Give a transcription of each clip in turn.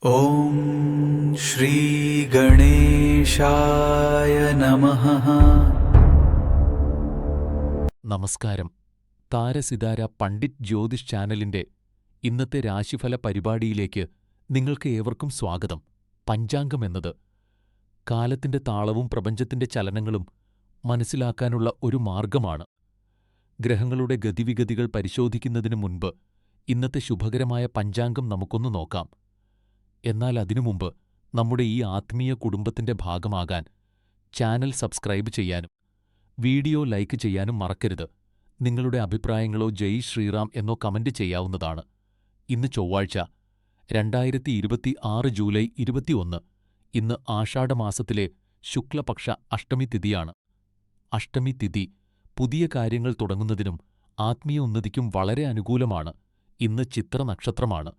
ഓം ശ്രീ ഗണേശായ നമഃ. നമസ്കാരം. താരസിതാര പണ്ഡിറ്റ് ജ്യോതിഷ് ചാനലിന്റെ ഇന്നത്തെ രാശിഫല പരിപാടിയിലേക്ക് നിങ്ങൾക്ക് ഏവർക്കും സ്വാഗതം. പഞ്ചാംഗം എന്നത് കാലത്തിന്റെ താളവും പ്രപഞ്ചത്തിന്റെ ചലനങ്ങളും മനസ്സിലാക്കാനുള്ള ഒരു മാർഗമാണ്. ഗ്രഹങ്ങളുടെ ഗതിവിഗതികൾ പരിശോധിക്കുന്നതിനു മുൻപ് ഇന്നത്തെ ശുഭകരമായ പഞ്ചാംഗം നമുക്കൊന്ന് നോക്കാം. എന്നാൽ അതിനു മുമ്പ് നമ്മുടെ ഈ ആത്മീയ കുടുംബത്തിന്റെ ഭാഗമാകാൻ ചാനൽ സബ്സ്ക്രൈബ് ചെയ്യാനും വീഡിയോ ലൈക്ക് ചെയ്യാനും മറക്കരുത്. നിങ്ങളുടെ അഭിപ്രായങ്ങളോ ജയ് ശ്രീറാം എന്നോ കമന്റ് ചെയ്യാവുന്നതാണ്. ഇന്ന് ചൊവ്വാഴ്ച, 2026 ജൂലൈ 21. ഇന്ന് ആഷാഢമാസത്തിലെ ശുക്ലപക്ഷ അഷ്ടമി തിഥിയാണ്. അഷ്ടമി തിഥി പുതിയ കാര്യങ്ങൾ തുടങ്ങുന്നതിനും ആത്മീയ ഉന്നതിക്കും വളരെ അനുകൂലമാണ്. ഇന്ന് ചിത്ര നക്ഷത്രമാണ്.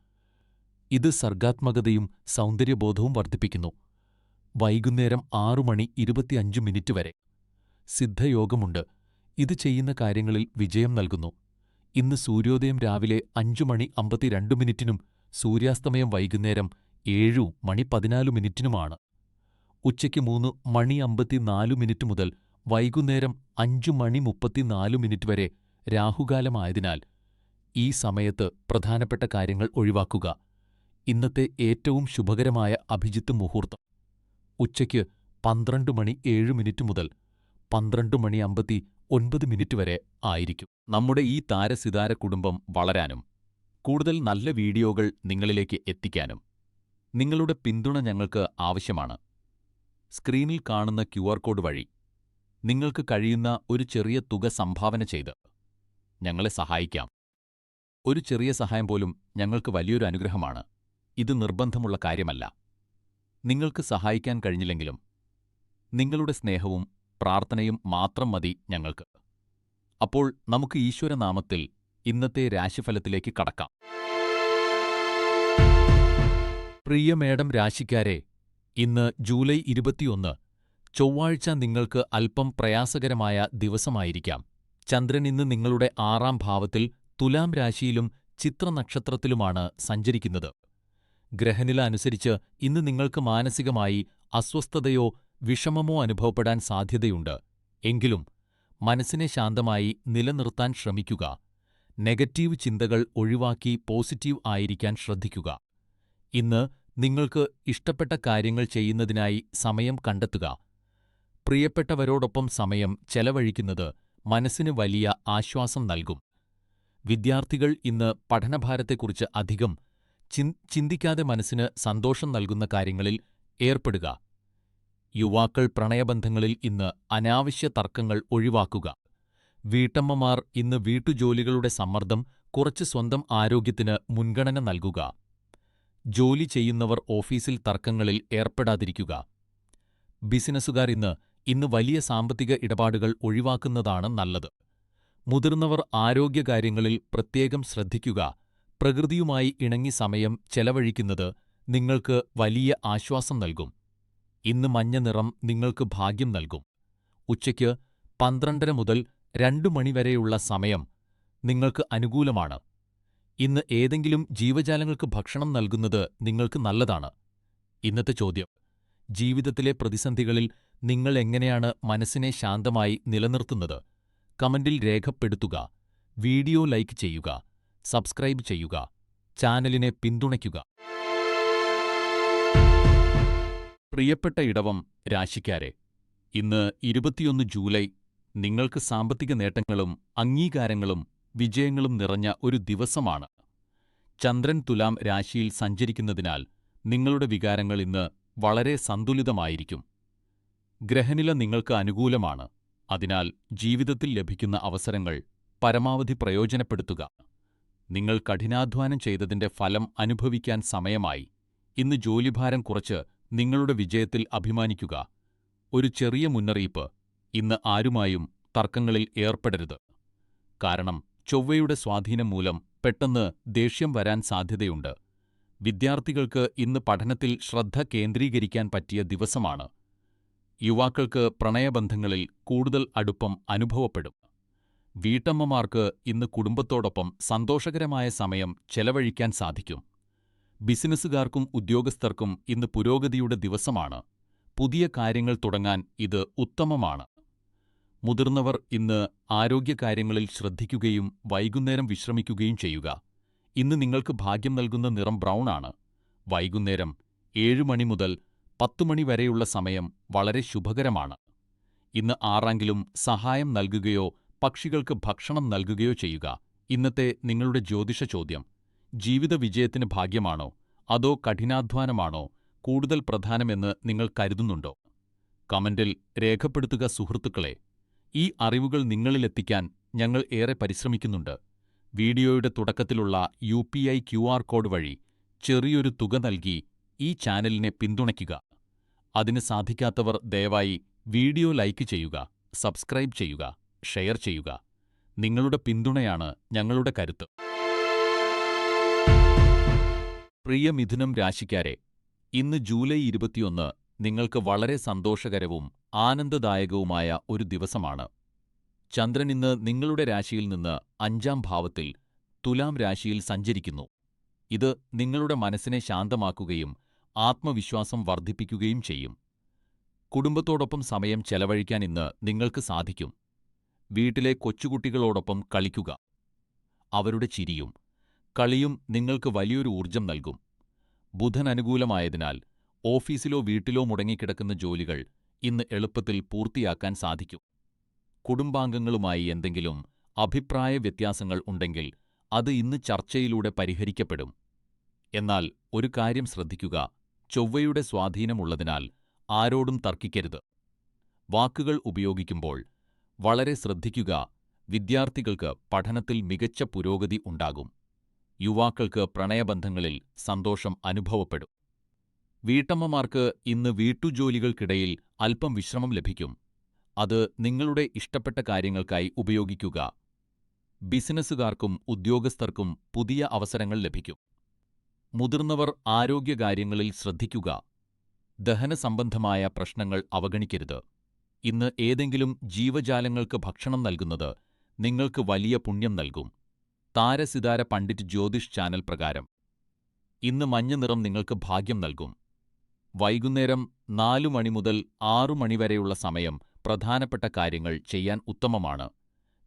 ഇത് സർഗാത്മകതയും സൗന്ദര്യബോധവും വർദ്ധിപ്പിക്കുന്നു. വൈകുന്നേരം 6:25 വരെ സിദ്ധയോഗമുണ്ട്. ഇത് ചെയ്യുന്ന കാര്യങ്ങളിൽ വിജയം നൽകുന്നു. ഇന്ന് സൂര്യോദയം രാവിലെ 5:52 സൂര്യാസ്തമയം വൈകുന്നേരം 7:14 ഉച്ചയ്ക്ക് 3:54 മുതൽ വൈകുന്നേരം 5:34 വരെ രാഹുകാലമായതിനാൽ ഈ സമയത്ത് പ്രധാനപ്പെട്ട കാര്യങ്ങൾ ഒഴിവാക്കുക. ഇന്നത്തെ ഏറ്റവും ശുഭകരമായ അഭിജിത്ത് മുഹൂർത്തം ഉച്ചയ്ക്ക് 12:07 മുതൽ 12:59 വരെ ആയിരിക്കും. നമ്മുടെ ഈ താരസിതാര കുടുംബം വളരാനും കൂടുതൽ നല്ല വീഡിയോകൾ നിങ്ങളിലേക്ക് എത്തിക്കാനും നിങ്ങളുടെ പിന്തുണ ഞങ്ങൾക്ക് ആവശ്യമാണ്. സ്ക്രീനിൽ കാണുന്ന QR കോഡ് വഴി നിങ്ങൾക്ക് കഴിയുന്ന ഒരു ചെറിയ തുക സംഭാവന ചെയ്ത് ഞങ്ങളെ സഹായിക്കാം. ഒരു ചെറിയ സഹായം പോലും ഞങ്ങൾക്ക് വലിയൊരു അനുഗ്രഹമാണ്. ഇത് നിർബന്ധമുള്ള കാര്യമല്ല. നിങ്ങൾക്ക് സഹായിക്കാൻ കഴിഞ്ഞില്ലെങ്കിലും നിങ്ങളുടെ സ്നേഹവും പ്രാർത്ഥനയും മാത്രം മതി ഞങ്ങൾക്ക്. അപ്പോൾ നമുക്ക് ഈശ്വരനാമത്തിൽ ഇന്നത്തെ രാശിഫലത്തിലേക്ക് കടക്കാം. പ്രിയ മേഡം രാശിക്കാരെ, ഇന്ന് ജൂലൈ 21 ചൊവ്വാഴ്ച നിങ്ങൾക്ക് അല്പം പ്രയാസകരമായ ദിവസമായിരിക്കാം. ചന്ദ്രൻ ഇന്ന് നിങ്ങളുടെ 6-ാം ഭാവത്തിൽ തുലാം രാശിയിലും ചിത്ര നക്ഷത്രത്തിലുമാണ് സഞ്ചരിക്കുന്നത്. ഗ്രഹനില അനുസരിച്ച് ഇന്ന് നിങ്ങൾക്ക് മാനസികമായി അസ്വസ്ഥതയോ വിഷമമോ അനുഭവപ്പെടാൻ സാധ്യതയുണ്ട്. എങ്കിലും മനസ്സിനെ ശാന്തമായി നിലനിർത്താൻ ശ്രമിക്കുക. നെഗറ്റീവ് ചിന്തകൾ ഒഴിവാക്കി പോസിറ്റീവ് ആയിരിക്കാൻ ശ്രദ്ധിക്കുക. ഇന്ന് നിങ്ങൾക്ക് ഇഷ്ടപ്പെട്ട കാര്യങ്ങൾ ചെയ്യുന്നതിനായി സമയം കണ്ടെത്തുക. പ്രിയപ്പെട്ടവരോടൊപ്പം സമയം ചെലവഴിക്കുന്നത് മനസ്സിന് വലിയ ആശ്വാസം നൽകും. വിദ്യാർത്ഥികൾ ഇന്ന് പഠനഭാരത്തെക്കുറിച്ച് അധികം ചിന്തിക്കാതെ മനസ്സിന് സന്തോഷം നൽകുന്ന കാര്യങ്ങളിൽ ഏർപ്പെടുക. യുവാക്കൾ പ്രണയബന്ധങ്ങളിൽ ഇന്ന് അനാവശ്യ തർക്കങ്ങൾ ഒഴിവാക്കുക. വീട്ടമ്മമാർ ഇന്ന് വീട്ടുജോലികളുടെ സമ്മർദ്ദം കുറച്ച് സ്വന്തം ആരോഗ്യത്തിന് മുൻഗണന നൽകുക. ജോലി ചെയ്യുന്നവർ ഓഫീസിൽ തർക്കങ്ങളിൽ ഏർപ്പെടാതിരിക്കുക. ബിസിനസ്സുകാർ ഇന്ന് വലിയ സാമ്പത്തിക ഇടപാടുകൾ ഒഴിവാക്കുന്നതാണ് നല്ലത്. മുതിർന്നവർ ആരോഗ്യകാര്യങ്ങളിൽ പ്രത്യേകം ശ്രദ്ധിക്കുക. പ്രകൃതിയുമായി ഇണങ്ങി സമയം ചെലവഴിക്കുന്നത് നിങ്ങൾക്ക് വലിയ ആശ്വാസം നൽകും. ഇന്ന് മഞ്ഞ നിറം നിങ്ങൾക്ക് ഭാഗ്യം നൽകും. ഉച്ചയ്ക്ക് 12:30 മുതൽ 2 മണി വരെയുള്ള സമയം നിങ്ങൾക്ക് അനുകൂലമാണ്. ഇന്ന് ഏതെങ്കിലും ജീവജാലങ്ങൾക്ക് ഭക്ഷണം നൽകുന്നത് നിങ്ങൾക്ക് നല്ലതാണ്. ഇന്നത്തെ ചോദ്യം: ജീവിതത്തിലെ പ്രതിസന്ധികളിൽ നിങ്ങൾ എങ്ങനെയാണ് മനസ്സിനെ ശാന്തമായി നിലനിർത്തുന്നത്? കമന്റിൽ രേഖപ്പെടുത്തുക. വീഡിയോ ലൈക്ക് ചെയ്യുക, സബ്സ്ക്രൈബ് ചെയ്യുക, ചാനലിനെ പിന്തുണയ്ക്കുക. പ്രിയപ്പെട്ട ഇടവം രാശിക്കാരെ, ഇന്ന് 21 ജൂലൈ നിങ്ങൾക്ക് സാമ്പത്തിക നേട്ടങ്ങളും അംഗീകാരങ്ങളും വിജയങ്ങളും നിറഞ്ഞ ഒരു ദിവസമാണ്. ചന്ദ്രൻ തുലാം രാശിയിൽ സഞ്ചരിക്കുന്നതിനാൽ നിങ്ങളുടെ വികാരങ്ങൾ ഇന്ന് വളരെ സന്തുലിതമായിരിക്കും. ഗ്രഹനില നിങ്ങൾക്ക് അനുകൂലമാണ്. അതിനാൽ ജീവിതത്തിൽ ലഭിക്കുന്ന അവസരങ്ങൾ പരമാവധി പ്രയോജനപ്പെടുത്തുക. നിങ്ങൾ കഠിനാധ്വാനം ചെയ്തതിന്റെ ഫലം അനുഭവിക്കാൻ സമയമായി. ഇന്ന് ജോലിഭാരം കുറച്ച് നിങ്ങളുടെ വിജയത്തിൽ അഭിമാനിക്കുക. ഒരു ചെറിയ മുന്നറിയിപ്പ്: ഇന്ന് ആരുമായും തർക്കങ്ങളിൽ ഏർപ്പെടരുത്. കാരണം ചൊവ്വയുടെ സ്വാധീനം മൂലം പെട്ടെന്ന് ദേഷ്യം വരാൻ സാധ്യതയുണ്ട്. വിദ്യാർത്ഥികൾക്ക് ഇന്ന് പഠനത്തിൽ ശ്രദ്ധ കേന്ദ്രീകരിക്കാൻ പറ്റിയ ദിവസമാണ്. യുവാക്കൾക്ക് പ്രണയബന്ധങ്ങളിൽ കൂടുതൽ അടുപ്പം അനുഭവപ്പെടും. വീട്ടമ്മമാർക്ക് ഇന്ന് കുടുംബത്തോടൊപ്പം സന്തോഷകരമായ സമയം ചെലവഴിക്കാൻ സാധിക്കും. ബിസിനസ്സുകാർക്കും ഉദ്യോഗസ്ഥർക്കും ഇന്ന് പുരോഗതിയുടെ ദിവസമാണ്. പുതിയ കാര്യങ്ങൾ തുടങ്ങാൻ ഇത് ഉത്തമമാണ്. മുതിർന്നവർ ഇന്ന് ആരോഗ്യകാര്യങ്ങളിൽ ശ്രദ്ധിക്കുകയും വൈകുന്നേരം വിശ്രമിക്കുകയും ചെയ്യുക. ഇന്ന് നിങ്ങൾക്ക് ഭാഗ്യം നൽകുന്ന നിറം ബ്രൗൺ ആണ്. വൈകുന്നേരം 7 മണി മുതൽ 10 മണി വരെയുള്ള സമയം വളരെ ശുഭകരമാണ്. ഇന്ന് ആരെങ്കിലും സഹായം നൽകുകയോ പക്ഷികൾക്ക് ഭക്ഷണം നൽകുകയോ ചെയ്യുക. ഇന്നത്തെ നിങ്ങളുടെ ജ്യോതിഷ ചോദ്യം: ജീവിത വിജയത്തിന് ഭാഗ്യമാണോ അതോ കഠിനാധ്വാനമാണോ കൂടുതൽ പ്രധാനമെന്ന് നിങ്ങൾ കരുതുന്നുണ്ടോ? കമന്റിൽ രേഖപ്പെടുത്തുക സുഹൃത്തുക്കളെ. ഈ അറിവുകൾ നിങ്ങളിലെത്തിക്കാൻ ഞങ്ങൾ ഏറെ പരിശ്രമിക്കുന്നുണ്ട്. വീഡിയോയുടെ തുടക്കത്തിലുള്ള UPI QR കോഡ് വഴി ചെറിയൊരു തുക നൽകി ഈ ചാനലിനെ പിന്തുണയ്ക്കുക. അതിന് സാധിക്കാത്തവർ ദയവായി വീഡിയോ ലൈക്ക് ചെയ്യുക, സബ്സ്ക്രൈബ് ചെയ്യുക, ഷെയർ ചെയ്യുക. നിങ്ങളുടെ പിന്തുണയാണ് ഞങ്ങളുടെ കരുത്ത്. പ്രിയ മിഥുനം രാശിക്കാരെ, ഇന്ന് ജൂലൈ 21 നിങ്ങൾക്ക് വളരെ സന്തോഷകരവും ആനന്ദദായകവുമായ ഒരു ദിവസമാണ്. ചന്ദ്രൻ ഇന്ന് നിങ്ങളുടെ രാശിയിൽ നിന്ന് 5-ാം ഭാവത്തിൽ തുലാം രാശിയിൽ സഞ്ചരിക്കുന്നു. ഇത് നിങ്ങളുടെ മനസ്സിനെ ശാന്തമാക്കുകയും ആത്മവിശ്വാസം വർദ്ധിപ്പിക്കുകയും ചെയ്യും. കുടുംബത്തോടൊപ്പം സമയം ചെലവഴിക്കാൻ ഇന്ന് നിങ്ങൾക്ക് സാധിക്കും. വീട്ടിലെ കൊച്ചുകുട്ടികളോടൊപ്പം കളിക്കുക. അവരുടെ ചിരിയും കളിയും നിങ്ങൾക്ക് വലിയൊരു ഊർജം നൽകും. ബുധൻ അനുകൂലമായതിനാൽ ഓഫീസിലോ വീട്ടിലോ മുടങ്ങിക്കിടക്കുന്ന ജോലികൾ ഇന്ന് എളുപ്പത്തിൽ പൂർത്തിയാക്കാൻ സാധിക്കും. കുടുംബാംഗങ്ങളുമായി എന്തെങ്കിലും അഭിപ്രായ വ്യത്യാസങ്ങൾ ഉണ്ടെങ്കിൽ അത് ഇന്ന് ചർച്ചയിലൂടെ പരിഹരിക്കപ്പെടും. എന്നാൽ ഒരു കാര്യം ശ്രദ്ധിക്കുക: ചൊവ്വയുടെ സ്വാധീനമുള്ളതിനാൽ ആരോടും തർക്കിക്കരുത്. വാക്കുകൾ ഉപയോഗിക്കുമ്പോൾ വളരെ ശ്രദ്ധിക്കുക. വിദ്യാർത്ഥികൾക്ക് പഠനത്തിൽ മികച്ച പുരോഗതി ഉണ്ടാകും. യുവാക്കൾക്ക് പ്രണയബന്ധങ്ങളിൽ സന്തോഷം അനുഭവപ്പെടും. വീട്ടമ്മമാർക്ക് ഇന്ന് വീട്ടുജോലികൾക്കിടയിൽ അല്പം വിശ്രമം ലഭിക്കും. അത് നിങ്ങളുടെ ഇഷ്ടപ്പെട്ട കാര്യങ്ങൾക്കായി ഉപയോഗിക്കുക. ബിസിനസ്സുകാർക്കും ഉദ്യോഗസ്ഥർക്കും പുതിയ അവസരങ്ങൾ ലഭിക്കും. മുതിർന്നവർ ആരോഗ്യകാര്യങ്ങളിൽ ശ്രദ്ധിക്കുക. ദഹനസംബന്ധമായ പ്രശ്നങ്ങൾ അവഗണിക്കരുത്. ഇന്ന് ഏതെങ്കിലും ജീവജാലങ്ങൾക്ക് ഭക്ഷണം നൽകുന്നത് നിങ്ങൾക്ക് വലിയ പുണ്യം നൽകും. താരസിതാര പണ്ഡിറ്റ് ജ്യോതിഷ് ചാനൽ പ്രകാരം ഇന്ന് മഞ്ഞ നിറം നിങ്ങൾക്ക് ഭാഗ്യം നൽകും. വൈകുന്നേരം 4 മണി മുതൽ 6 മണി വരെയുള്ള സമയം പ്രധാനപ്പെട്ട കാര്യങ്ങൾ ചെയ്യാൻ ഉത്തമമാണ്.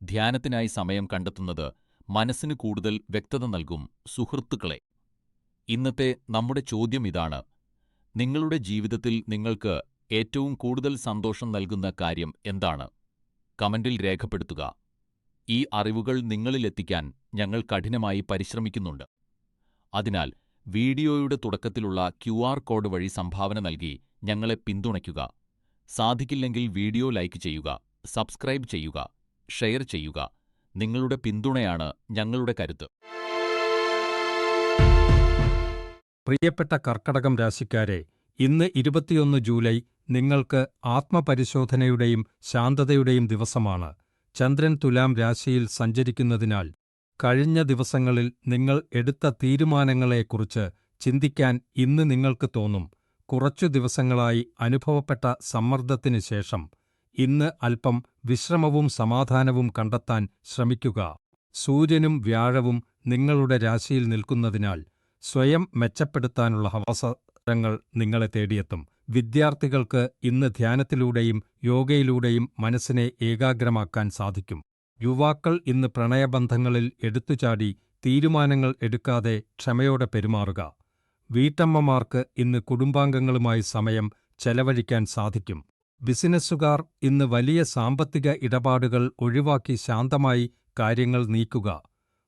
ധ്യാനത്തിനായി സമയം കണ്ടെത്തുന്നത് മനസ്സിന് കൂടുതൽ വ്യക്തത നൽകും. സുഹൃത്തുക്കളെ, ഇന്നത്തെ നമ്മുടെ ചോദ്യം ഇതാണ്: നിങ്ങളുടെ ജീവിതത്തിൽ നിങ്ങൾക്ക് ഏറ്റവും കൂടുതൽ സന്തോഷം നൽകുന്ന കാര്യം എന്താണ്? കമന്റിൽ രേഖപ്പെടുത്തുക. ഈ അറിവുകൾ നിങ്ങളിലെത്തിക്കാൻ ഞങ്ങൾ കഠിനമായി പരിശ്രമിക്കുന്നുണ്ട്. അതിനാൽ വീഡിയോയുടെ തുടക്കത്തിലുള്ള QR കോഡ് വഴി സംഭാവന നൽകി ഞങ്ങളെ പിന്തുണയ്ക്കുക. സാധിക്കില്ലെങ്കിൽ വീഡിയോ ലൈക്ക് ചെയ്യുക, സബ്സ്ക്രൈബ് ചെയ്യുക, ഷെയർ ചെയ്യുക. നിങ്ങളുടെ പിന്തുണയാണ് ഞങ്ങളുടെ കരുത്ത്. പ്രിയപ്പെട്ട കർക്കടകം രാശിക്കാരെ, ഇന്ന് 21 ജൂലൈ നിങ്ങൾക്ക് ആത്മപരിശോധനയുടെയും ശാന്തതയുടെയും ദിവസമാണ്. ചന്ദ്രൻ തുലാം രാശിയിൽ സഞ്ചരിക്കുന്നതിനാൽ കഴിഞ്ഞ ദിവസങ്ങളിൽ നിങ്ങൾ എടുത്ത തീരുമാനങ്ങളെക്കുറിച്ച് ചിന്തിക്കാൻ ഇന്ന് നിങ്ങൾക്ക് തോന്നും. കുറച്ചു ദിവസങ്ങളായി അനുഭവപ്പെട്ട സമ്മർദ്ദത്തിന് ശേഷം ഇന്ന് അല്പം വിശ്രമവും സമാധാനവും കണ്ടെത്താൻ ശ്രമിക്കുക. സൂര്യനും വ്യാഴവും നിങ്ങളുടെ രാശിയിൽ നിൽക്കുന്നതിനാൽ സ്വയം മെച്ചപ്പെടുത്താനുള്ള അവസരങ്ങൾ നിങ്ങളെ തേടിയെത്തും. വിദ്യാർത്ഥികൾക്ക് ഇന്ന് ധ്യാനത്തിലൂടെയും യോഗയിലൂടെയും മനസ്സിനെ ഏകാഗ്രമാക്കാൻ സാധിക്കും. യുവാക്കൾ ഇന്ന് പ്രണയബന്ധങ്ങളിൽ എടുത്തുചാടി തീരുമാനങ്ങൾ എടുക്കാതെ ക്ഷമയോടെ പെരുമാറുക. വീട്ടമ്മമാർക്ക് ഇന്ന് കുടുംബാംഗങ്ങളുമായി സമയം ചെലവഴിക്കാൻ സാധിക്കും. ബിസിനസ്സുകാർ ഇന്ന് വലിയ സാമ്പത്തിക ഇടപാടുകൾ ഒഴിവാക്കി ശാന്തമായി കാര്യങ്ങൾ നീക്കുക.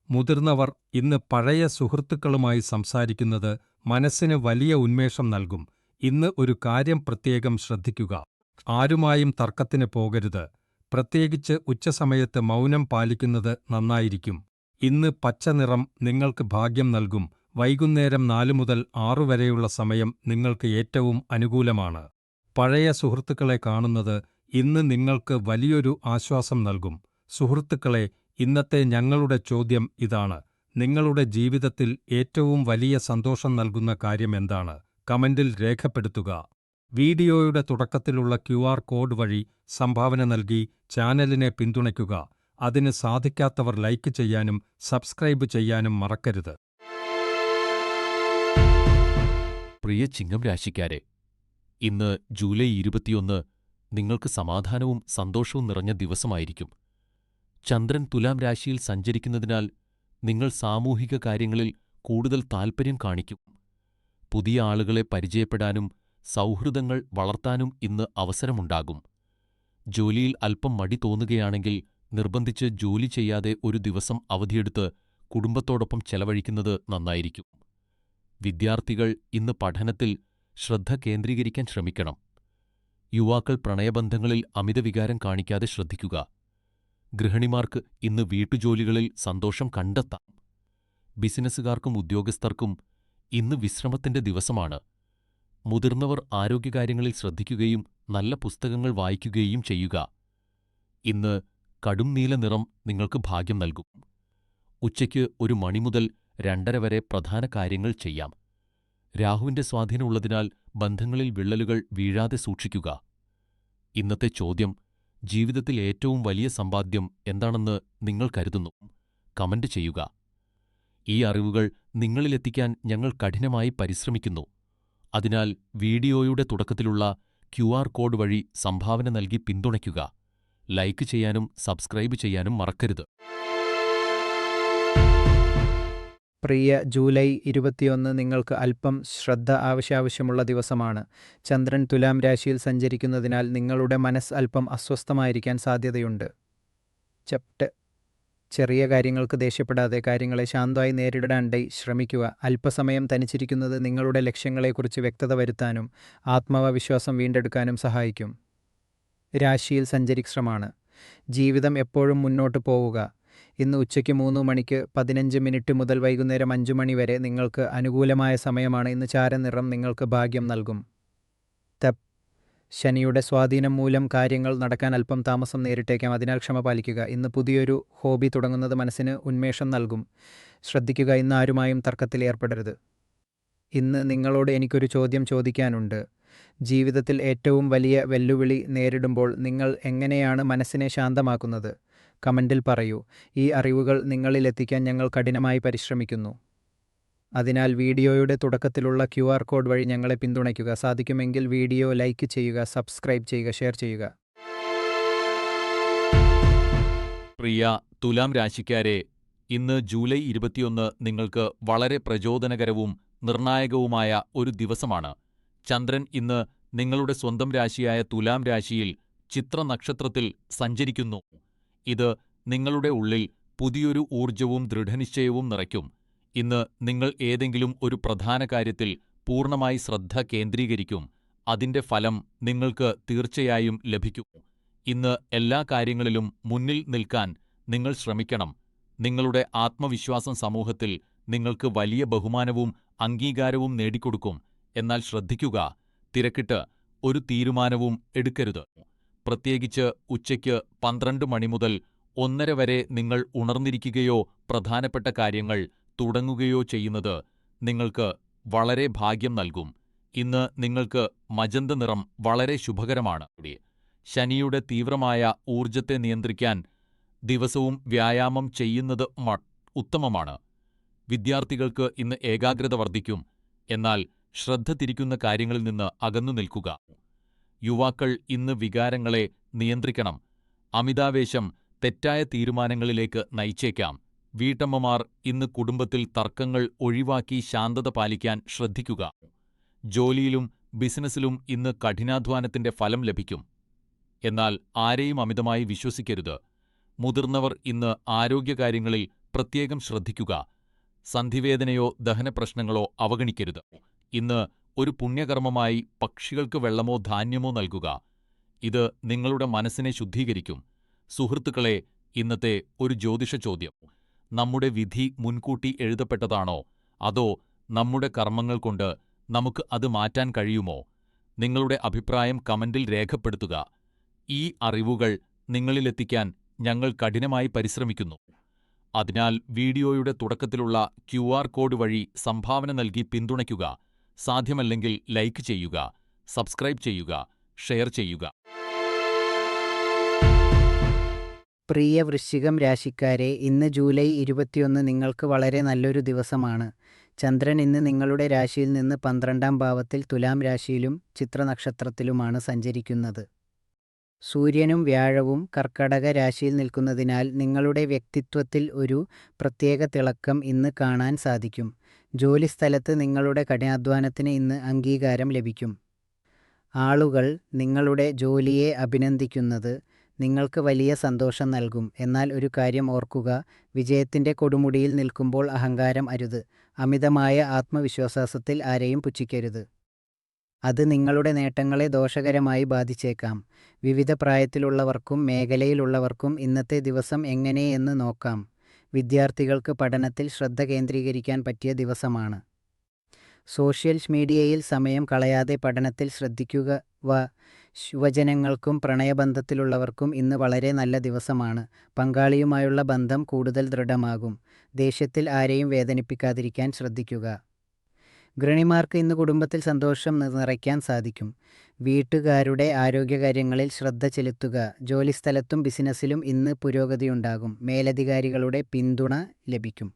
മുതിർന്നവർ ഇന്ന് പഴയ സുഹൃത്തുക്കളുമായി സംസാരിക്കുന്നത് മനസ്സിന് വലിയ ഉന്മേഷം നൽകും. ഇന്ന് ഒരു കാര്യം പ്രത്യേകം ശ്രദ്ധിക്കുക: ആരുമായും തർക്കത്തിന് പോകരുത്. പ്രത്യേകിച്ച് ഉച്ചസമയത്ത് മൗനം പാലിക്കുന്നത് നന്നായിരിക്കും. ഇന്ന് പച്ച നിറം നിങ്ങൾക്ക് ഭാഗ്യം നൽകും. വൈകുന്നേരം 4 മുതൽ 6 വരെയുള്ള സമയം നിങ്ങൾക്ക് ഏറ്റവും അനുകൂലമാണ്. പഴയ സുഹൃത്തുക്കളെ കാണുന്നത് ഇന്ന് നിങ്ങൾക്ക് വലിയൊരു ആശ്വാസം നൽകും. സുഹൃത്തുക്കളെ, ഇന്നത്തെ ഞങ്ങളുടെ ചോദ്യം ഇതാണ്: നിങ്ങളുടെ ജീവിതത്തിൽ ഏറ്റവും വലിയ സന്തോഷം നൽകുന്ന കാര്യം എന്താണ്? കമന്റിൽ രേഖപ്പെടുത്തുക. വീഡിയോയുടെ തുടക്കത്തിലുള്ള QR കോഡ് വഴി സംഭാവന നൽകി ചാനലിനെ പിന്തുണയ്ക്കുക. അതിന് സാധിക്കാത്തവർ ലൈക്ക് ചെയ്യാനും സബ്സ്ക്രൈബ് ചെയ്യാനും മറക്കരുത്. പ്രിയ ചിങ്ങം രാശിക്കാരെ, ഇന്ന് ജൂലൈ 21 നിങ്ങൾക്ക് സമാധാനവും സന്തോഷവും നിറഞ്ഞ ദിവസമായിരിക്കും. ചന്ദ്രൻ തുലാം രാശിയിൽ സഞ്ചരിക്കുന്നതിനാൽ നിങ്ങൾ സാമൂഹിക കാര്യങ്ങളിൽ കൂടുതൽ താൽപ്പര്യം കാണിക്കും. പുതിയ ആളുകളെ പരിചയപ്പെടാനും സൗഹൃദങ്ങൾ വളർത്താനും ഇന്ന് അവസരമുണ്ടാകും. ജോലിയിൽ അല്പം മടി തോന്നുകയാണെങ്കിൽ നിർബന്ധിച്ച് ജോലി ചെയ്യാതെ ഒരു ദിവസം അവധിയെടുത്ത് കുടുംബത്തോടൊപ്പം ചെലവഴിക്കുന്നത് നന്നായിരിക്കും. വിദ്യാർത്ഥികൾ ഇന്ന് പഠനത്തിൽ ശ്രദ്ധ കേന്ദ്രീകരിക്കാൻ ശ്രമിക്കണം. യുവാക്കൾ പ്രണയബന്ധങ്ങളിൽ അമിതവികാരം കാണിക്കാതെ ശ്രദ്ധിക്കുക. ഗൃഹിണിമാർക്ക് ഇന്ന് വീട്ടുജോലികളിൽ സന്തോഷം കണ്ടെത്താം. ബിസിനസ്സുകാർക്കും ഉദ്യോഗസ്ഥർക്കും ഇന്ന് വിശ്രമത്തിന്റെ ദിവസമാണ്. മുതിർന്നവർ ആരോഗ്യകാര്യങ്ങളിൽ ശ്രദ്ധിക്കുകയും നല്ല പുസ്തകങ്ങൾ വായിക്കുകയും ചെയ്യുക. ഇന്ന് കടും നീല നിറം നിങ്ങൾക്ക് ഭാഗ്യം നൽകും. ഉച്ചയ്ക്ക് 1 മണി മുതൽ 2:30 വരെ പ്രധാന കാര്യങ്ങൾ ചെയ്യാം. രാഹുവിന്റെ സ്വാധീനമുള്ളതിനാൽ ബന്ധങ്ങളിൽ വിള്ളലുകൾ വീഴാതെ സൂക്ഷിക്കുക. ഇന്നത്തെ ചോദ്യം: ജീവിതത്തിൽ ഏറ്റവും വലിയ സമ്പാദ്യം എന്താണെന്ന് നിങ്ങൾ കരുതുന്നു? കമന്റ് ചെയ്യുക. ഈ അറിവുകൾ നിങ്ങളിലെത്തിക്കാൻ ഞങ്ങൾ കഠിനമായി പരിശ്രമിക്കുന്നു. അതിനാൽ വീഡിയോയുടെ തുടക്കത്തിലുള്ള QR കോഡ് വഴി സംഭാവന നൽകി പിന്തുണയ്ക്കുക. ലൈക്ക് ചെയ്യാനും സബ്സ്ക്രൈബ് ചെയ്യാനും മറക്കരുത്. പ്രിയ ജൂലൈ 21 നിങ്ങൾക്ക് അല്പം ശ്രദ്ധ ആവശ്യമുള്ള ദിവസമാണ്. ചന്ദ്രൻ തുലാം രാശിയിൽ സഞ്ചരിക്കുന്നതിനാൽ നിങ്ങളുടെ മനസ്സ് അല്പം അസ്വസ്ഥമായിരിക്കാൻ സാധ്യതയുണ്ട്. ചെറിയ കാര്യങ്ങൾക്ക് ദേഷ്യപ്പെടാതെ കാര്യങ്ങളെ ശാന്തമായി നേരിടാനായി ശ്രമിക്കുക. അല്പസമയം തനിച്ചിരിക്കുന്നത് നിങ്ങളുടെ ലക്ഷ്യങ്ങളെക്കുറിച്ച് വ്യക്തത വരുത്താനും ആത്മവിശ്വാസം വീണ്ടെടുക്കാനും സഹായിക്കും. രാശിയിൽ സഞ്ചരിശ്രമാണ്. ജീവിതം എപ്പോഴും മുന്നോട്ട് പോവുക. ഇന്ന് ഉച്ചയ്ക്ക് 3 മണിക്ക് 15 മിനിറ്റ് മുതൽ വൈകുന്നേരം 5 മണി വരെ നിങ്ങൾക്ക് അനുകൂലമായ സമയമാണ്. ഇന്ന് ചാരനിറം നിങ്ങൾക്ക് ഭാഗ്യം നൽകും. ശനിയുടെ സ്വാധീനം മൂലം കാര്യങ്ങൾ നടക്കാൻ അല്പം താമസം നേരിട്ടേക്കാം, അതിനാൽ ക്ഷമ പാലിക്കുക. ഇന്ന് പുതിയൊരു ഹോബി തുടങ്ങുന്നത് മനസ്സിന് ഉന്മേഷം നൽകും. ശ്രദ്ധിക്കുക, ഇന്ന് ആരുമായും തർക്കത്തിൽ ഏർപ്പെടരുത്. ഇന്ന് നിങ്ങളോട് എനിക്കൊരു ചോദ്യം ചോദിക്കാനുണ്ട്. ജീവിതത്തിൽ ഏറ്റവും വലിയ വെല്ലുവിളി നേരിടുമ്പോൾ നിങ്ങൾ എങ്ങനെയാണ് മനസ്സിനെ ശാന്തമാക്കുന്നത്? കമന്റിൽ പറയൂ. ഈ അറിവുകൾ നിങ്ങളിലെത്തിക്കാൻ ഞങ്ങൾ കഠിനമായി പരിശ്രമിക്കുന്നു. അതിനാൽ വീഡിയോയുടെ തുടക്കത്തിലുള്ള QR കോഡ് വഴി ഞങ്ങളെ പിന്തുണയ്ക്കുക. സാധിക്കുമെങ്കിൽ വീഡിയോ ലൈക്ക് ചെയ്യുക, സബ്സ്ക്രൈബ് ചെയ്യുക, ഷെയർ ചെയ്യുക. പ്രിയ തുലാം രാശിക്കാരെ, ഇന്ന് ജൂലൈ 21 നിങ്ങൾക്ക് വളരെ പ്രചോദനകരവും നിർണായകവുമായ ഒരു ദിവസമാണ്. ചന്ദ്രൻ ഇന്ന് നിങ്ങളുടെ സ്വന്തം രാശിയായ തുലാം രാശിയിൽ ചിത്ര നക്ഷത്രത്തിൽ സഞ്ചരിക്കുന്നു. ഇത് നിങ്ങളുടെ ഉള്ളിൽ പുതിയൊരു ഊർജവും ദൃഢനിശ്ചയവും നിറയ്ക്കും. ഇന്ന് നിങ്ങൾ ഏതെങ്കിലും ഒരു പ്രധാന കാര്യത്തിൽ പൂർണ്ണമായി ശ്രദ്ധ കേന്ദ്രീകരിക്കും. അതിന്റെ ഫലം നിങ്ങൾക്ക് തീർച്ചയായും ലഭിക്കും. ഇന്ന് എല്ലാ കാര്യങ്ങളിലും മുന്നിൽ നിൽക്കാൻ നിങ്ങൾ ശ്രമിക്കണം. നിങ്ങളുടെ ആത്മവിശ്വാസം സമൂഹത്തിൽ നിങ്ങൾക്ക് വലിയ ബഹുമാനവും അംഗീകാരവും നേടിക്കൊടുക്കും. എന്നാൽ ശ്രദ്ധിക്കുക, തിരക്കിട്ട് ഒരു തീരുമാനവും എടുക്കരുത്. പ്രത്യേകിച്ച് ഉച്ചയ്ക്ക് 12 മണി മുതൽ 1:30 വരെ നിങ്ങൾ ഉണർന്നിരിക്കുകയോ പ്രധാനപ്പെട്ട കാര്യങ്ങൾ തുടങ്ങുകയോ ചെയ്യുന്നത് നിങ്ങൾക്ക് വളരെ ഭാഗ്യം നൽകും. ഇന്ന് നിങ്ങൾക്ക് മജന്ത നിറം വളരെ ശുഭകരമാണ്. ശനിയുടെ തീവ്രമായ ഊർജത്തെ നിയന്ത്രിക്കാൻ ദിവസവും വ്യായാമം ചെയ്യുന്നത് ഉത്തമമാണ്. വിദ്യാർത്ഥികൾക്ക് ഇന്ന് ഏകാഗ്രത വർദ്ധിക്കും. എന്നാൽ ശ്രദ്ധ തിരിക്കുന്ന കാര്യങ്ങളിൽ നിന്ന് അകന്നു നിൽക്കുക. യുവാക്കൾ ഇന്ന് വികാരങ്ങളെ നിയന്ത്രിക്കണം. അമിതാവേശം തെറ്റായ തീരുമാനങ്ങളിലേക്ക് നയിച്ചേക്കാം. വീട്ടമ്മമാർ ഇന്ന് കുടുംബത്തിൽ തർക്കങ്ങൾ ഒഴിവാക്കി ശാന്തത പാലിക്കാൻ ശ്രദ്ധിക്കുക. ജോലിയിലും ബിസിനസ്സിലും ഇന്ന് കഠിനാധ്വാനത്തിന്റെ ഫലം ലഭിക്കും. എന്നാൽ ആരെയും അമിതമായി വിശ്വസിക്കരുത്. മുതിർന്നവർ ഇന്ന് ആരോഗ്യകാര്യങ്ങളിൽ പ്രത്യേകം ശ്രദ്ധിക്കുക. സന്ധിവേദനയോ ദഹനപ്രശ്നങ്ങളോ അവഗണിക്കരുത്. ഇന്ന് ഒരു പുണ്യകർമ്മമായി പക്ഷികൾക്ക് വെള്ളമോ ധാന്യമോ നൽകുക. ഇത് നിങ്ങളുടെ മനസ്സിനെ ശുദ്ധീകരിക്കും. സുഹൃത്തുക്കളെ, ഇന്നത്തെ ഒരു ജ്യോതിഷ ചോദ്യം: നമ്മുടെ വിധി മുൻകൂട്ടി എഴുതപ്പെട്ടതാണോ? അതോ നമ്മുടെ കർമ്മങ്ങൾ കൊണ്ട് നമുക്ക് അത് മാറ്റാൻ കഴിയുമോ? നിങ്ങളുടെ അഭിപ്രായം കമന്റിൽ രേഖപ്പെടുത്തുക. ഈ അറിവുകൾ നിങ്ങളിലെത്തിക്കാൻ ഞങ്ങൾ കഠിനമായി പരിശ്രമിക്കുന്നു. അതിനാൽ വീഡിയോയുടെ തുടക്കത്തിലുള്ള QR കോഡ് വഴി സംഭാവന നൽകി പിന്തുണയ്ക്കുക. സാധ്യമല്ലെങ്കിൽ ലൈക്ക് ചെയ്യുക, സബ്സ്ക്രൈബ് ചെയ്യുക, ഷെയർ ചെയ്യുക. പ്രിയ വൃശ്ചികം രാശിക്കാരെ, ഇന്ന് ജൂലൈ 21 നിങ്ങൾക്ക് വളരെ നല്ലൊരു ദിവസമാണ്. ചന്ദ്രൻ ഇന്ന് നിങ്ങളുടെ രാശിയിൽ നിന്ന് 12ാം ഭാവത്തിൽ തുലാം രാശിയിലും ചിത്രനക്ഷത്രത്തിലുമാണ് സഞ്ചരിക്കുന്നത്. സൂര്യനും വ്യാഴവും കർക്കടക രാശിയിൽ നിൽക്കുന്നതിനാൽ നിങ്ങളുടെ വ്യക്തിത്വത്തിൽ ഒരു പ്രത്യേക തിളക്കം ഇന്ന് കാണാൻ സാധിക്കും. ജോലിസ്ഥലത്ത് നിങ്ങളുടെ കഠിനാധ്വാനത്തിന് ഇന്ന് അംഗീകാരം ലഭിക്കും. ആളുകൾ നിങ്ങളുടെ ജോലിയെ അഭിനന്ദിക്കുന്നത് നിങ്ങൾക്ക് വലിയ സന്തോഷം നൽകും. എന്നാൽ ഒരു കാര്യം ഓർക്കുക, വിജയത്തിൻ്റെ കൊടുമുടിയിൽ നിൽക്കുമ്പോൾ അഹങ്കാരം അരുത്. അമിതമായ ആത്മവിശ്വാസത്തിൽ ആരെയും പുച്ഛിക്കരുത്. അത് നിങ്ങളുടെ നേട്ടങ്ങളെ ദോഷകരമായി ബാധിച്ചേക്കാം. വിവിധ പ്രായത്തിലുള്ളവർക്കും മേഖലയിലുള്ളവർക്കും ഇന്നത്തെ ദിവസം എങ്ങനെയെന്ന് നോക്കാം. വിദ്യാർത്ഥികൾക്ക് പഠനത്തിൽ ശ്രദ്ധ കേന്ദ്രീകരിക്കാൻ പറ്റിയ ദിവസമാണ്. സോഷ്യൽ മീഡിയയിൽ സമയം കളയാതെ പഠനത്തിൽ ശ്രദ്ധിക്കുക. യുവജനങ്ങൾക്കും പ്രണയബന്ധത്തിലുള്ളവർക്കും ഇന്ന് വളരെ നല്ല ദിവസമാണ്. പങ്കാളിയുമായുള്ള ബന്ധം കൂടുതൽ ദൃഢമാകും. ദേഷ്യത്തിൽ ആരെയും വേദനിപ്പിക്കാതിരിക്കാൻ ശ്രദ്ധിക്കുക. ഗൃഹിണിമാർക്ക് ഇന്ന് കുടുംബത്തിൽ സന്തോഷം നിറയ്ക്കാൻ സാധിക്കും. വീട്ടുകാരുടെ ആരോഗ്യകാര്യങ്ങളിൽ ശ്രദ്ധ ചെലുത്തുക. ജോലിസ്ഥലത്തും ബിസിനസ്സിലും ഇന്ന് പുരോഗതിയുണ്ടാകും. മേലധികാരികളുടെ പിന്തുണ ലഭിക്കും.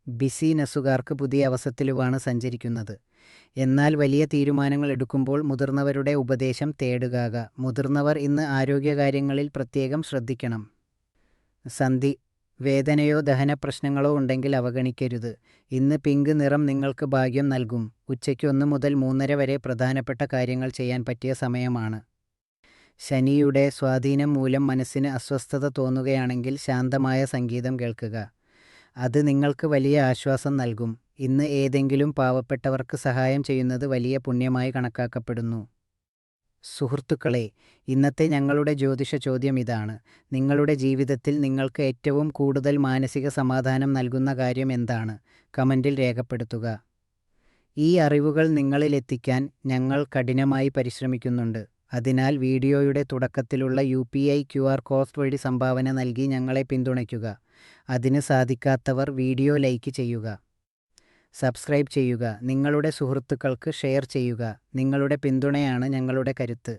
ബിസിനസ്സുകാർക്ക് പുതിയ അവസരത്തിലുമാണ് സഞ്ചരിക്കുന്നത്. എന്നാൽ വലിയ തീരുമാനങ്ങൾ എടുക്കുമ്പോൾ മുതിർന്നവരുടെ ഉപദേശം തേടുക. മുതിർന്നവർ ഇന്ന് ആരോഗ്യകാര്യങ്ങളിൽ പ്രത്യേകം ശ്രദ്ധിക്കണം. സന്ധി വേദനയോ ദഹന പ്രശ്നങ്ങളോ ഉണ്ടെങ്കിൽ അവഗണിക്കരുത്. ഇന്ന് പിങ്ക് നിറം നിങ്ങൾക്ക് ഭാഗ്യം നൽകും. ഉച്ചയ്ക്ക് 1 മുതൽ 3:30 വരെ പ്രധാനപ്പെട്ട കാര്യങ്ങൾ ചെയ്യാൻ പറ്റിയ സമയമാണ്. ശനിയുടെ സ്വാധീനം മൂലം മനസ്സിന് അസ്വസ്ഥത തോന്നുകയാണെങ്കിൽ ശാന്തമായ സംഗീതം കേൾക്കുക. അത് നിങ്ങൾക്ക് വലിയ ആശ്വാസം നൽകും. ഇന്ന് ഏതെങ്കിലും പാവപ്പെട്ടവർക്ക് സഹായം ചെയ്യുന്നത് വലിയ പുണ്യമായി കണക്കാക്കപ്പെടുന്നു. സുഹൃത്തുക്കളെ, ഇന്നത്തെ ഞങ്ങളുടെ ജ്യോതിഷ ചോദ്യം ഇതാണ്: നിങ്ങളുടെ ജീവിതത്തിൽ നിങ്ങൾക്ക് ഏറ്റവും കൂടുതൽ മാനസിക സമാധാനം നൽകുന്ന കാര്യം എന്താണ്? കമൻറ്റിൽ രേഖപ്പെടുത്തുക. ഈ അറിവുകൾ നിങ്ങളിലെത്തിക്കാൻ ഞങ്ങൾ കഠിനമായി പരിശ്രമിക്കുന്നുണ്ട്. അതിനാൽ വീഡിയോയുടെ തുടക്കത്തിലുള്ള UPI QR കോഡ് വഴി സംഭാവന നൽകി ഞങ്ങളെ പിന്തുണയ്ക്കുക. അതിന് സാധിക്കാത്തവർ വീഡിയോ ലൈക്ക് ചെയ്യുക, സബ്സ്ക്രൈബ് ചെയ്യുക, നിങ്ങളുടെ സുഹൃത്തുക്കൾക്ക് ഷെയർ ചെയ്യുക. നിങ്ങളുടെ പിന്തുണയാണ് ഞങ്ങളുടെ കരുത്ത്.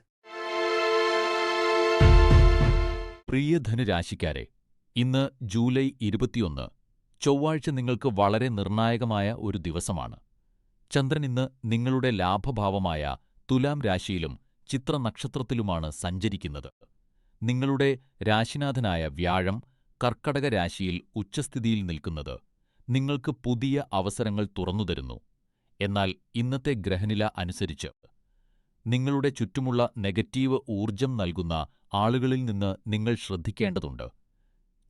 പ്രിയ ധനുരാശിക്കാരെ, ഇന്ന് ജൂലൈ 21, ചൊവ്വാഴ്ച നിങ്ങൾക്ക് വളരെ നിർണായകമായ ഒരു ദിവസമാണ്. ചന്ദ്രൻ ഇന്ന് നിങ്ങളുടെ ലാഭഭാവമായ തുലാം രാശിയിലും ചിത്രനക്ഷത്രത്തിലുമാണ് സഞ്ചരിക്കുന്നത്. നിങ്ങളുടെ രാശിനാഥനായ വ്യാഴം കർക്കടക രാശിയിൽ ഉച്ചസ്ഥിതിയിൽ നിൽക്കുന്നത് നിങ്ങൾക്ക് പുതിയ അവസരങ്ങൾ തുറന്നുതരുന്നു. എന്നാൽ ഇന്നത്തെ ഗ്രഹനില അനുസരിച്ച് നിങ്ങളുടെ ചുറ്റുമുള്ള നെഗറ്റീവ് ഊർജം നൽകുന്ന ആളുകളിൽ നിന്ന് നിങ്ങൾ ശ്രദ്ധിക്കേണ്ടതുണ്ട്.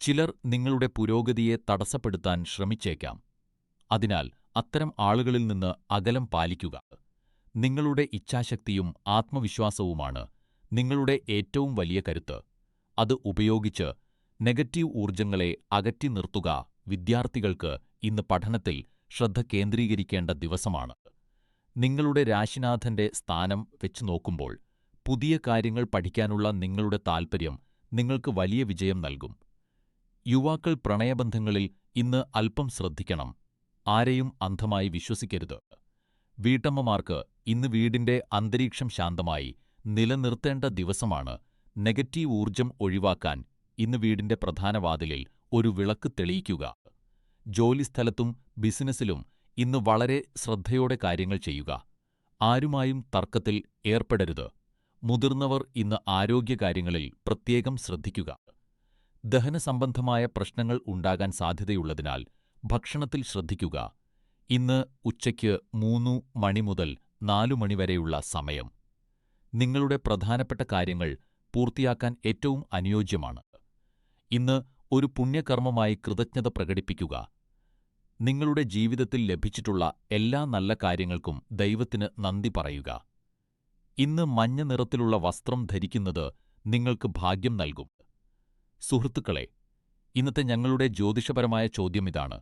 ചിലർ നിങ്ങളുടെ പുരോഗതിയെ തടസ്സപ്പെടുത്താൻ ശ്രമിച്ചേക്കാം. അതിനാൽ അത്തരം ആളുകളിൽ നിന്ന് അകലം പാലിക്കുക. നിങ്ങളുടെ ഇച്ഛാശക്തിയും ആത്മവിശ്വാസവുമാണ് നിങ്ങളുടെ ഏറ്റവും വലിയ കരുത്ത്. അത് ഉപയോഗിച്ച് നെഗറ്റീവ് ഊർജങ്ങളെ അകറ്റി നിർത്തുക. വിദ്യാർത്ഥികൾക്ക് ഇന്ന് പഠനത്തിൽ ശ്രദ്ധ കേന്ദ്രീകരിക്കേണ്ട ദിവസമാണ്. നിങ്ങളുടെ രാശിനാഥന്റെ സ്ഥാനം വെച്ച് നോക്കുമ്പോൾ പുതിയ കാര്യങ്ങൾ പഠിക്കാനുള്ള നിങ്ങളുടെ താൽപ്പര്യം നിങ്ങൾക്ക് വലിയ വിജയം നൽകും. യുവാക്കൾ പ്രണയബന്ധങ്ങളിൽ ഇന്ന് അല്പം ശ്രദ്ധിക്കണം. ആരെയും അന്ധമായി വിശ്വസിക്കരുത്. വീട്ടമ്മമാർക്ക് ഇന്ന് വീടിന്റെ അന്തരീക്ഷം ശാന്തമായി നിലനിർത്തേണ്ട ദിവസമാണ്. നെഗറ്റീവ് ഊർജം ഒഴിവാക്കാൻ ഇന്ന് വീടിന്റെ പ്രധാന വാതിലിൽ ഒരു വിളക്ക് തെളിയിക്കുക. ജോലിസ്ഥലത്തും ബിസിനസ്സിലും ഇന്ന് വളരെ ശ്രദ്ധയോടെ കാര്യങ്ങൾ ചെയ്യുക. ആരുമായും തർക്കത്തിൽ ഏർപ്പെടരുത്. മുതിർന്നവർ ഇന്ന് ആരോഗ്യകാര്യങ്ങളിൽ പ്രത്യേകം ശ്രദ്ധിക്കുക. ദഹനസംബന്ധമായ പ്രശ്നങ്ങൾ ഉണ്ടാകാൻ സാധ്യതയുള്ളതിനാൽ ഭക്ഷണത്തിൽ ശ്രദ്ധിക്കുക. ഇന്ന് ഉച്ചയ്ക്ക് 3 മണി മുതൽ 4 മണി വരെയുള്ള സമയം നിങ്ങളുടെ പ്രധാനപ്പെട്ട കാര്യങ്ങൾ പൂർത്തിയാക്കാൻ ഏറ്റവും അനുയോജ്യമാണ്. ഇന്ന് ഒരു പുണ്യകർമ്മമായി കൃതജ്ഞത പ്രകടിപ്പിക്കുക. നിങ്ങളുടെ ജീവിതത്തിൽ ലഭിച്ചിട്ടുള്ള എല്ലാ നല്ല കാര്യങ്ങൾക്കും ദൈവത്തിന് നന്ദി പറയുക. ഇന്ന് മഞ്ഞ നിറത്തിലുള്ള വസ്ത്രം ധരിക്കുന്നത് നിങ്ങൾക്ക് ഭാഗ്യം നൽകും. സുഹൃത്തുക്കളെ, ഇന്നത്തെ ഞങ്ങളുടെ ജ്യോതിഷപരമായ ചോദ്യം ഇതാണ്: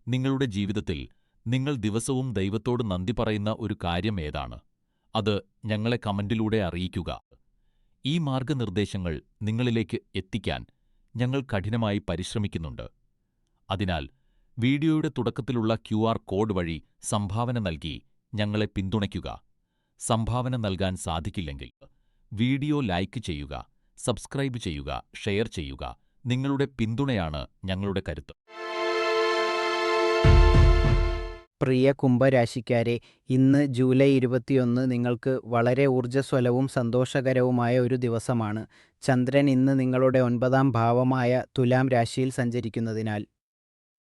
നിങ്ങളുടെ ജീവിതത്തിൽ നിങ്ങൾ ദിവസവും ദൈവത്തോട് നന്ദി പറയുന്ന ഒരു കാര്യം ഏതാണ്? അത് ഞങ്ങളെ കമന്റിലൂടെ അറിയിക്കുക. ഈ മാർഗനിർദ്ദേശങ്ങൾ നിങ്ങളിലേക്ക് എത്തിക്കാൻ ഞങ്ങൾ കഠിനമായി പരിശ്രമിക്കുന്നുണ്ട്. അതിനാൽ വീഡിയോയുടെ തുടക്കത്തിലുള്ള QR കോഡ് വഴി സംഭാവന നൽകി ഞങ്ങളെ പിന്തുണയ്ക്കുക. സംഭാവന നൽകാൻ സാധിക്കില്ലെങ്കിൽ വീഡിയോ ലൈക്ക് ചെയ്യുക, സബ്സ്ക്രൈബ് ചെയ്യുക, ഷെയർ ചെയ്യുക. നിങ്ങളുടെ പിന്തുണയാണ് ഞങ്ങളുടെ കരുത്ത്. പ്രിയ കുംഭരാശിക്കാരെ, ഇന്ന് ജൂലൈ 21 നിങ്ങൾക്ക് വളരെ ഊർജ്ജസ്വലവും സന്തോഷകരവുമായ ഒരു ദിവസമാണ്. ചന്ദ്രൻ ഇന്ന് നിങ്ങളുടെ 9ാം ഭാവമായ തുലാം രാശിയിൽ സഞ്ചരിക്കുന്നതിനാൽ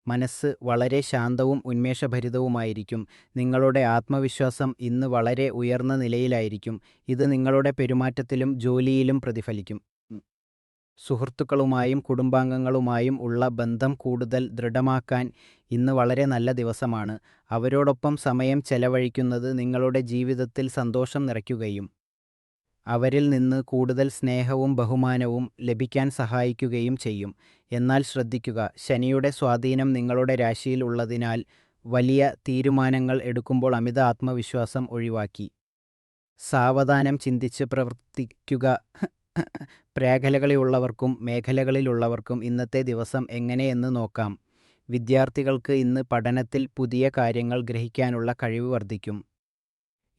മനസ്സ് വളരെ ശാന്തവും ഉന്മേഷഭരിതവുമായിരിക്കും. നിങ്ങളുടെ ആത്മവിശ്വാസം ഇന്ന് വളരെ ഉയർന്ന നിലയിലായിരിക്കും. ഇത് നിങ്ങളുടെ പെരുമാറ്റത്തിലും ജോലിയിലും പ്രതിഫലിക്കും. സുഹൃത്തുക്കളുമായും കുടുംബാംഗങ്ങളുമായും ഉള്ള ബന്ധം കൂടുതൽ ദൃഢമാക്കാൻ ഇന്ന് വളരെ നല്ല ദിവസമാണ്. അവരോടൊപ്പം സമയം ചെലവഴിക്കുന്നത് നിങ്ങളുടെ ജീവിതത്തിൽ സന്തോഷം നിറയ്ക്കുകയും അവരിൽ നിന്ന് കൂടുതൽ സ്നേഹവും ബഹുമാനവും ലഭിക്കാൻ സഹായിക്കുകയും ചെയ്യും. എന്നാൽ ശ്രദ്ധിക്കുക, ശനിയുടെ സ്വാധീനം നിങ്ങളുടെ രാശിയിൽ ഉള്ളതിനാൽ വലിയ തീരുമാനങ്ങൾ എടുക്കുമ്പോൾ അമിത ആത്മവിശ്വാസം ഒഴിവാക്കി സാവധാനം ചിന്തിച്ച് പ്രവർത്തിക്കുക. മേഖലകളിലുള്ളവർക്കും ഇന്നത്തെ ദിവസം എങ്ങനെയെന്ന് നോക്കാം. വിദ്യാർത്ഥികൾക്ക് ഇന്ന് പഠനത്തിൽ പുതിയ കാര്യങ്ങൾ ഗ്രഹിക്കാനുള്ള കഴിവ് വർദ്ധിക്കും.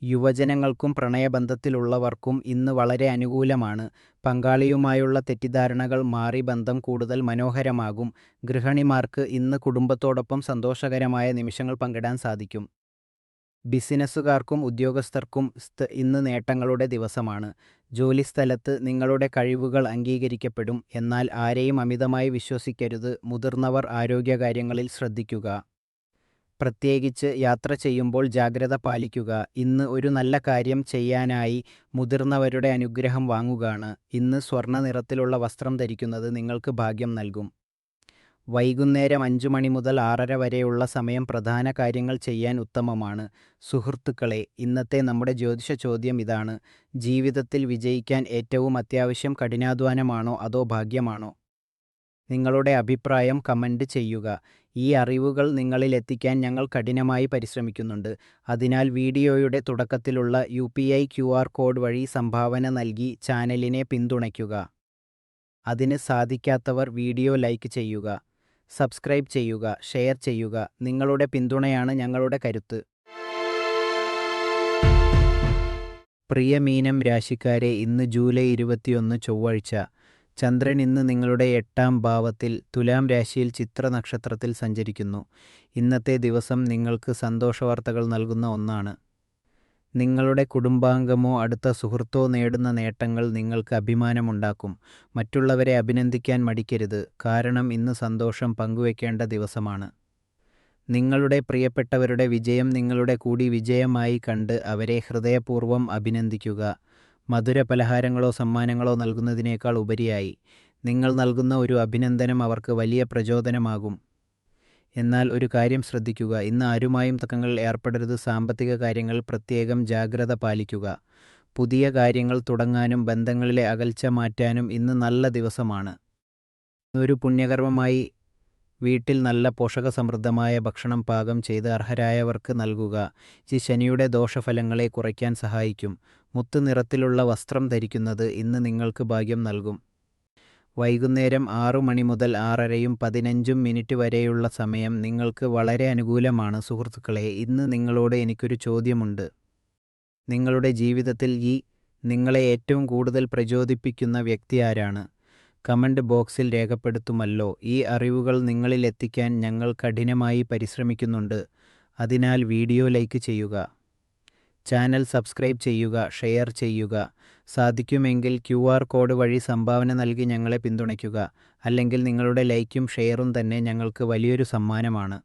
യുവജനങ്ങൾക്കും പ്രണയബന്ധത്തിലുള്ളവർക്കും ഇന്ന് വളരെ അനുകൂലമാണ്. പങ്കാളിയുമായുള്ള തെറ്റിദ്ധാരണകൾ മാറി ബന്ധം കൂടുതൽ മനോഹരമാകും. ഗൃഹിണിമാർക്ക് ഇന്ന് കുടുംബത്തോടൊപ്പം സന്തോഷകരമായ നിമിഷങ്ങൾ പങ്കിടാൻ സാധിക്കും. ബിസിനസ്സുകാർക്കും ഉദ്യോഗസ്ഥർക്കും ഇന്ന് നേട്ടങ്ങളുടെ ദിവസമാണ്. ജോലിസ്ഥലത്ത് നിങ്ങളുടെ കഴിവുകൾ അംഗീകരിക്കപ്പെടും. എന്നാൽ ആരെയും അമിതമായി വിശ്വസിക്കരുത്. മുതിർന്നവർ ആരോഗ്യകാര്യങ്ങളിൽ ശ്രദ്ധിക്കുക. പ്രത്യേകിച്ച് യാത്ര ചെയ്യുമ്പോൾ ജാഗ്രത പാലിക്കുക. ഇന്ന് ഒരു നല്ല കാര്യം ചെയ്യാനായി മുതിർന്നവരുടെ അനുഗ്രഹം വാങ്ങുകയാണ്. ഇന്ന് സ്വർണ്ണ നിറത്തിലുള്ള വസ്ത്രം ധരിക്കുന്നത് നിങ്ങൾക്ക് ഭാഗ്യം നൽകും. വൈകുന്നേരം 5 മണി മുതൽ 6:30 വരെയുള്ള സമയം പ്രധാന കാര്യങ്ങൾ ചെയ്യാൻ ഉത്തമമാണ്. സുഹൃത്തുക്കളെ, ഇന്നത്തെ നമ്മുടെ ജ്യോതിഷ ചോദ്യം ഇതാണ്: ജീവിതത്തിൽ വിജയിക്കാൻ ഏറ്റവും അത്യാവശ്യം കഠിനാധ്വാനമാണോ അതോ ഭാഗ്യമാണോ? നിങ്ങളുടെ അഭിപ്രായം കമന്റ് ചെയ്യുക. ഈ അറിവുകൾ നിങ്ങളിൽ എത്തിക്കാൻ ഞങ്ങൾ കഠിനമായി പരിശ്രമിക്കുന്നുണ്ട്. അതിനാൽ വീഡിയോയുടെ തുടക്കത്തിലുള്ള UPI QR കോഡ് വഴി സംഭാവന നൽകി ചാനലിനെ പിന്തുണയ്ക്കുക. അതിന് സാധിക്കാത്തവർ വീഡിയോ ലൈക്ക് ചെയ്യുക, സബ്സ്ക്രൈബ് ചെയ്യുക, ഷെയർ ചെയ്യുക. നിങ്ങളുടെ പിന്തുണയാണ് ഞങ്ങളുടെ കരുത്ത്. പ്രിയ മീനം രാശിക്കാരെ, ഇന്ന് ജൂലൈ 21 ചൊവ്വാഴ്ച. ചന്ദ്രൻ ഇന്ന് നിങ്ങളുടെ 8ാം ഭാവത്തിൽ തുലാം രാശിയിൽ ചിത്ര നക്ഷത്രത്തിൽ സഞ്ചരിക്കുന്നു. ഇന്നത്തെ ദിവസം നിങ്ങൾക്ക് സന്തോഷവാർത്തകൾ നൽകുന്ന ഒന്നാണ്. നിങ്ങളുടെ കുടുംബാംഗമോ അടുത്ത സുഹൃത്തോ നേടുന്ന നേട്ടങ്ങൾ നിങ്ങൾക്ക് അഭിമാനമുണ്ടാക്കും. മറ്റുള്ളവരെ അഭിനന്ദിക്കാൻ മടിക്കരുത്, കാരണം ഇന്ന് സന്തോഷം പങ്കുവയ്ക്കേണ്ട ദിവസമാണ്. നിങ്ങളുടെ പ്രിയപ്പെട്ടവരുടെ വിജയം നിങ്ങളുടെ കൂടി വിജയമായി കണ്ട് അവരെ ഹൃദയപൂർവ്വം അഭിനന്ദിക്കുക. മധുര പലഹാരങ്ങളോ സമ്മാനങ്ങളോ നൽകുന്നതിനേക്കാൾ ഉപരിയായി നിങ്ങൾ നൽകുന്ന ഒരു അഭിനന്ദനം അവർക്ക് വലിയ പ്രചോദനമാകും. എന്നാൽ ഒരു കാര്യം ശ്രദ്ധിക്കുക, ഇന്ന് ആരുമായും തർക്കങ്ങളിൽ ഏർപ്പെടരുത്. സാമ്പത്തിക കാര്യങ്ങളിൽ പ്രത്യേകം ജാഗ്രത പാലിക്കുക. പുതിയ കാര്യങ്ങൾ തുടങ്ങാനും ബന്ധങ്ങളിലെ അകൽച്ച മാറ്റാനും ഇന്ന് നല്ല ദിവസമാണ്. ഒരു പുണ്യകർമ്മമായി വീട്ടിൽ നല്ല പോഷകസമൃദ്ധമായ ഭക്ഷണം പാകം ചെയ്ത് അർഹരായവർക്ക് നൽകുക. ഇത് ശനിയുടെ ദോഷഫലങ്ങളെ കുറയ്ക്കാൻ സഹായിക്കും. മുത്ത് നിറത്തിലുള്ള വസ്ത്രം ധരിക്കുന്നത് ഇന്ന് നിങ്ങൾക്ക് ഭാഗ്യം നൽകും. വൈകുന്നേരം 6 മണി മുതൽ 6:15 വരെയുള്ള സമയം നിങ്ങൾക്ക് വളരെ അനുകൂലമാണ്. സുഹൃത്തുക്കളെ, ഇന്ന് നിങ്ങളോട് എനിക്കൊരു ചോദ്യമുണ്ട്. നിങ്ങളുടെ ജീവിതത്തിൽ നിങ്ങളെ ഏറ്റവും കൂടുതൽ പ്രചോദിപ്പിക്കുന്ന വ്യക്തി ആരാണ്? കമന്റ് ബോക്സിൽ രേഖപ്പെടുത്തുമല്ലോ. ഈ അറിവുകൾ നിങ്ങളിൽ എത്തിക്കാൻ ഞങ്ങൾ കഠിനമായി പരിശ്രമിക്കുന്നുണ്ട്. അതിനാൽ വീഡിയോ ലൈക്ക് ചെയ്യുക, ചാനൽ സബ്സ്ക്രൈബ് ചെയ്യുക, ഷെയർ ചെയ്യുക. സാധിക്കുമെങ്കിൽ QR കോഡ് വഴി സംഭാവന നൽകി ഞങ്ങളെ പിന്തുണയ്ക്കുക. അല്ലെങ്കിൽ നിങ്ങളുടെ ലൈക്കും ഷെയറും തന്നെ ഞങ്ങൾക്ക് വലിയൊരു സമ്മാനമാണ്.